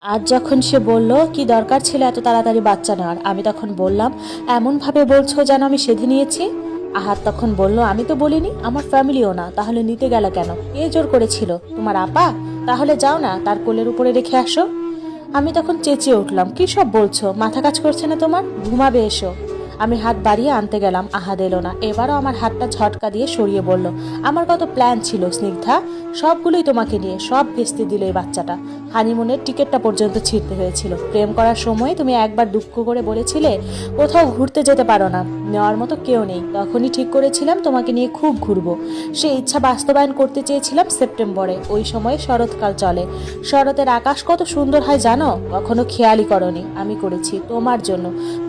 আজ যখন সে বলল কি দরকার ছিল এত তাড়াতাড়ি বাচ্চা নেওয়ার, আমি তখন বললাম এমনভাবে বলছো যেন আমি সেধে নিয়েছি। আহাত তখন বলল আমি তো বলিনি, আমার ফ্যামিলিও না, তাহলে নিতে গেল কেন? কে জোর করেছিল? তোমার আপা? তাহলে যাও না তার কোলের উপরে রেখে আসো। আমি তখন চেঁচিয়ে উঠলাম কি সব বলছো, মাথা কাজ করছে না তোমার? ঘুমাবে এসো। আমি হাত বাড়িয়ে আনতে গেলাম, আহাদ এলো না। এবারও আমার হাতটা ঝটকা দিয়ে সরিয়ে বলল আমার কত প্ল্যান ছিল স্নিগ্ধা, সবগুলোই তোমাকে নিয়ে, সব ভেস্তে দিল এই বাচ্চাটা। হানিমুনের টিকিটটা পর্যন্ত ছিঁড়তে হয়েছিল। প্রেম করার সময় তুমি একবার দুঃখ করে বলেছিলে কোথাও ঘুরতে যেতে পারো না, নেওয়ার মতো কেউ নেই। তখনই ঠিক করেছিলাম তোমাকে নিয়ে খুব ঘুরবো। সেই ইচ্ছা বাস্তবায়ন করতে চেয়েছিলাম সেপ্টেম্বরে, ওই সময়ে শরৎকাল চলে। শরতের আকাশ কত সুন্দর হয় জানো? কখনো খেয়ালই করনি, আমি করেছি তোমার জন্য।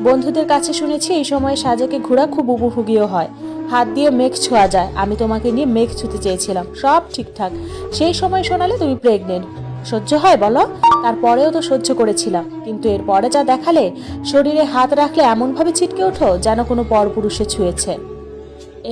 বন্ধুদের কাছে শুনেছি এই সময়ে সাজেকে ঘোরা খুব উপভোগীও হয়, হাত দিয়ে মেঘ ছোঁয়া যায়। আমি তোমাকে নিয়ে মেঘ ছুঁতে চেয়েছিলাম, সব ঠিকঠাক। সেই সময় শোনালে তুমি প্রেগনেন্ট। সহ্য হয় বলো? তারপরেও তো সহ্য করেছিলাম, কিন্তু এরপরে যা দেখালে, শরীরে হাত রাখলে এমনভাবে ছিটকে ওঠো যেন কোনো পরপুরুষে ছুঁয়েছে।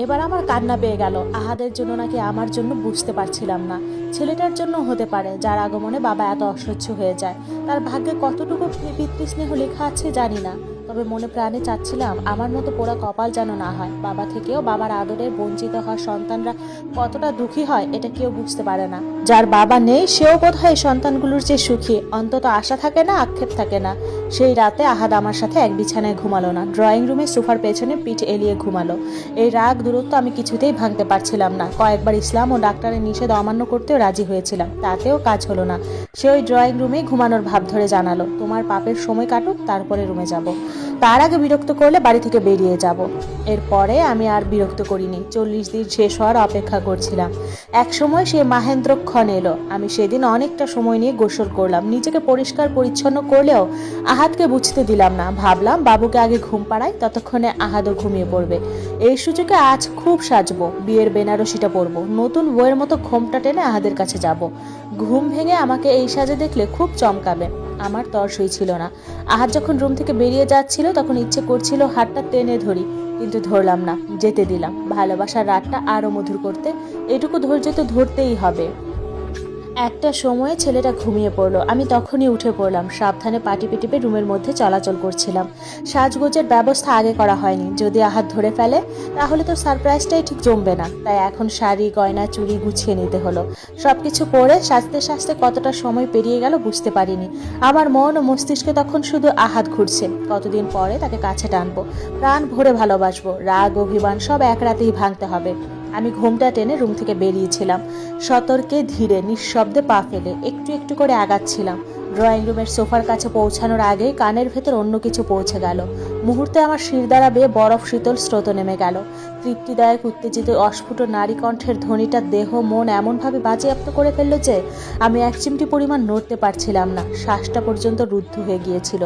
এবার আমার কান্না পেয়ে গেল। আহাদের জন্য নাকি আমার জন্য, বুঝতে পারছিলাম না। ছেলেটার জন্য হতে পারে যার আগমনে বাবা এত অসহ্য হয়ে যায়। তার ভাগ্যে কতটুকু পিতৃস্নেহ লেখা আছে জানি না, তবে মনে প্রাণে চাচ্ছিলাম আমার মতো পোড়া কপাল যেন না হয়। বাবা থেকেও বাবার আদরের বঞ্চিত হওয়া সন্তানরা কতটা দুঃখী হয় এটা কেউ বুঝতে পারে না। যার বাবা নেই সেও বোধহয় সন্তানগুলোর যে সুখী, অন্তত আশা থাকে না, আক্ষেপ থাকে না। সেই রাতে আহাদ আমার সাথে এক বিছানায় ঘুমালো না, ড্রয়িং রুমে সোফার পেছনে পিঠ এলিয়ে ঘুমালো। এই রাগ দূরত্ব আমি কিছুতেই ভাঙতে পারছিলাম না। কয়েকবার ইসলাম ও ডাক্তারের নিষেধ অমান্য করতেও রাজি হয়েছিলাম, তাতেও কাজ হলো না। সে ওই ড্রয়িং রুমেই ঘুমানোর ভাব ধরে জানালো তোমার পাপের সময় কাটুক, তারপরে রুমে যাব। তার আগে বিরক্ত করলে বাড়ি থেকে বেরিয়ে যাব। এরপরে আমি আর বিরক্ত করিনি, 40 দিন শেষ হওয়ার অপেক্ষা করছিলাম। এক সময় সে মাহেন্দ্রক্ষণ এলো। আমি সেদিন অনেকটা সময় নিয়ে গোসল করলাম, নিজেকে পরিষ্কার পরিচ্ছন্ন করলেও আহাদকে বুঝতে দিলাম না। ভাবলাম বাবুকে আগে ঘুম পাড়াই, ততক্ষণে আহাদও ঘুমিয়ে পড়বে। এই সুযোগে আজ খুব সাজবো, বিয়ের বেনারসিটা পরবো, নতুন বইয়ের মতো ঘোমটা টেনে আহাদের কাছে যাব। ঘুম ভেঙে আমাকে এই সাজে দেখলে খুব চমকাবে। আমার তর সই ছিল না। আহাদ যখন রুম থেকে বেরিয়ে যাচ্ছিল তখন ইচ্ছে করছিল হাতটা টেনে ধরি, কিন্তু ধরলাম না, যেতে দিলাম। ভালোবাসার রাতটা আরো মধুর করতে এটুকু ধৈর্য তো ধরতেই হবে। একটা সময়ে ছেলেটা ঘুমিয়ে পড়লো, আমি তখনই উঠে পড়লাম। সাবধানে পাটি পিটিপে রুমের মধ্যে চলাচল করছিলাম। সাজগোজের ব্যবস্থা আগে করা হয়নি, যদি আহাত ধরে ফেলে তাহলে তো সারপ্রাইজটাই ঠিক জমবে না। তাই এখন শাড়ি গয়না চুড়ি গুছিয়ে নিতে হলো। সবকিছু পরে সাজতে সাজতে কতটা সময় পেরিয়ে গেল বুঝতে পারিনি। আমার মন ও মস্তিষ্কে তখন শুধু আহাত ঘুরছে, কতদিন পরে তাকে কাছে টানবো, প্রাণ ভরে ভালোবাসবো। রাগ অভিমান সব এক রাতেই ভাঙতে হবে। আমি ঘুমটা টেনে রুম থেকে বেরিয়েছিলাম, সতর্কে ধীরে নিঃশব্দে পা ফেলে একটু একটু করে আগাচ্ছিলাম। ড্রয়িং রুমের সোফার কাছে পৌঁছানোর আগেই কানের ভেতর অন্য কিছু পৌঁছে গেল। মুহূর্তে আমার শিরদাঁড়া বেয়ে বরফ শীতল স্রোত নেমে গেল। তৃপ্তিদায়ক উত্তেজিত অস্ফুট নারী কণ্ঠের ধ্বনিটা দেহ মন এমনভাবে বাজেয়াপ্ত করে ফেলল যে আমি এক চিমটি পরিমাণ নড়তে পারছিলাম না। শ্বাসটা পর্যন্ত রুদ্ধ হয়ে গিয়েছিল।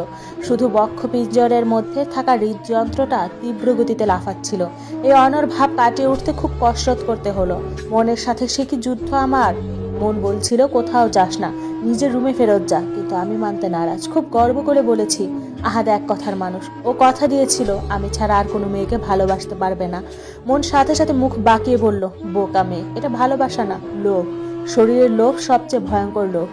শুধু বক্ষ পিঞ্জরের মধ্যে থাকা হৃদযন্ত্রটা তীব্র গতিতে লাফাচ্ছিল। এই অনর ভাব কাটিয়ে উঠতে খুব কসরত করতে হলো। মনের সাথে সে কি যুদ্ধ আমার! মন বলছিল কোথাও যাস না, নিজের রুমে ফেরত যা, কিন্তু আমি মানতে নারাজ। খুব গর্ব করে বলেছি আহাদ এক কথার মানুষ, ও কথা দিয়েছিল আমি ছাড়া আর কোনো মেয়েকে ভালোবাসতে পারবে না। মন সাথে সাথে মুখ বাঁকিয়ে বলল বোকা মেয়ে, এটা ভালোবাসা না, লোভ। শরীরের লোভ সবচেয়ে ভয়ঙ্কর লোভ,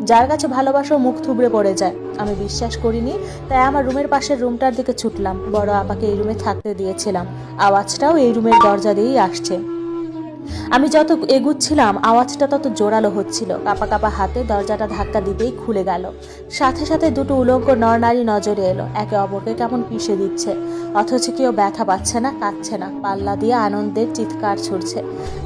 যার কাছে ভালোবাসাও মুখ থুবড়ে পড়ে যায়। আমি বিশ্বাস করিনি, তাই আমার রুমের পাশের রুমটার দিকে ছুটলাম। বড় আপাকে এই রুমে থাকতে দিয়েছিলাম, আওয়াজটাও এই রুমের দরজা দিয়েই আসছে। আমি যত এগুচ্ছিলাম আওয়াজটা তত জোরালো হচ্ছিল। কাপা কাপা হাতে দরজাটা ধাক্কা দিতেই খুলে গেল। সাথে সাথে দুটো উলঙ্গ নরনারী নজরে এলো, একে অপরকে কেমন পিষে দিচ্ছে, অথচ কেউ ব্যথা পাচ্ছে না, কাঁদছে না, পাল্লা দিয়ে আনন্দের চিৎকার ছুটছে।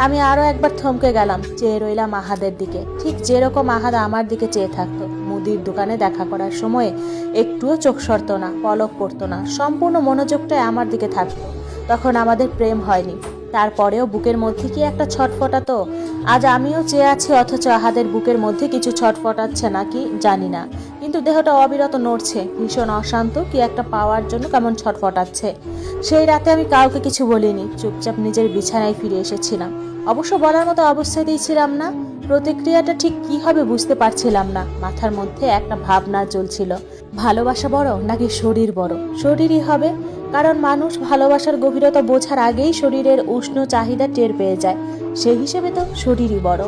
আমি আরো একবার থমকে গেলাম, চেয়ে রইলাম আহাদের দিকে, ঠিক যেরকম আহাদ আমার দিকে চেয়ে থাকতো। মুদির দোকানে দেখা করার সময় একটুও চোখ সরতো না, পলক পড়তো না, সম্পূর্ণ মনোযোগটাই আমার দিকে থাকতো। তখন আমাদের প্রেম হয়নি, তারপরেও বুকের মধ্যে কি একটা ছটফটাতো। আজ আমিও চেয়ে আছি, অথচ আহাদের বুকের মধ্যে কিছু ছটফটাচ্ছে নাকি জানি না, কিন্তু দেহটা অবিরত নড়ছে, ভীষণ অশান্ত, কি একটা পাওয়ার জন্য কেমন ছটফটাচ্ছে। সেই রাতে আমি কাউকে কিছু বলিনি, চুপচাপ নিজের বিছানায় ফিরে এসেছিলাম। অবশ্য বলার মতো অবস্থাতেই ছিলাম না। প্রতিক্রিয়াটা ঠিক কি হবে বুঝতে পারছিলাম না। মাথার মধ্যে একটা ভাবনা চলছিল, ভালোবাসা বড় নাকি শরীর বড়? শরীরই হবে, কারণ মানুষ ভালোবাসার গভীরতা বোঝার আগেই শরীরের উষ্ণ চাহিদা টের পেয়ে যায়। সেই হিসেবে তো শরীরই বড়।